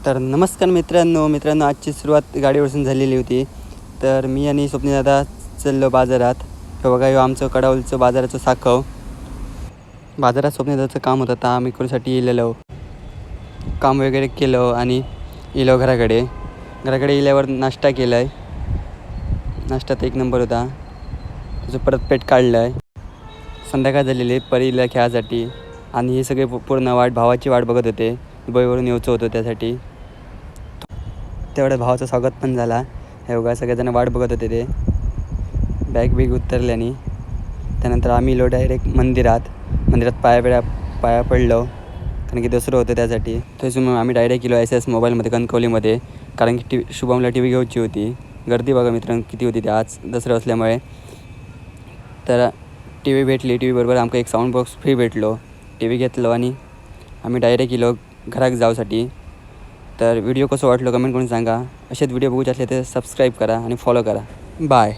तर नमस्कार मित्रांनो आजची सुरुवात गाडीवरून झालेली होती. तर मी आणि स्वप्नीलदादा चाललो बाजारात. हे बघा ह्यो आमचं कडावलचं बाजाराचं साखव. बाजारात स्वप्नीलदादाचं काम होतं तर आम्ही करूसाठी इलेलो. काम वगैरे केलं आणि इलो घराकडे. घराकडे इल्यावर नाश्ता केला आहे. नाश्ता तर एक नंबर होता. त्याचं परत पेट काढलं आहे. संध्याकाळ झालेली परीला खेळासाठी आणि हे सगळे पूर्ण भावाची वाट बघत होते. दुबईवरून यायचं होतं त्यासाठी. तेवढ्या भावाचं स्वागत पण झाला. हे बघा सगळेजण वाट बघत होते ते बॅग बिग उतरल्याने. त्यानंतर आम्ही इलो डायरेक्ट मंदिरात पाया पडलो कारण की दुसरं होतं त्यासाठी. त्याच्यामुळे आम्ही डायरेक्ट गेलो SS मोबाईलमध्ये कणकवलीमध्ये कारण की शुभमला TV घ्यायची होती. गर्दी बघा मित्रांनो किती होती ते आज दसरं असल्यामुळे. तर TV भेटली. TV बरोबर आमका एक साऊंड बॉक्स फ्री भेटलो. TV घेतलो आणि आम्ही डायरेक्ट गेलो घरात जाऊसाठी. तर व्हिडिओ कसं वाटलं कमेंट करून सांगा. असेच व्हिडिओ बघूचे असले तर सबस्क्राईब करा आणि फॉलो करा. बाय.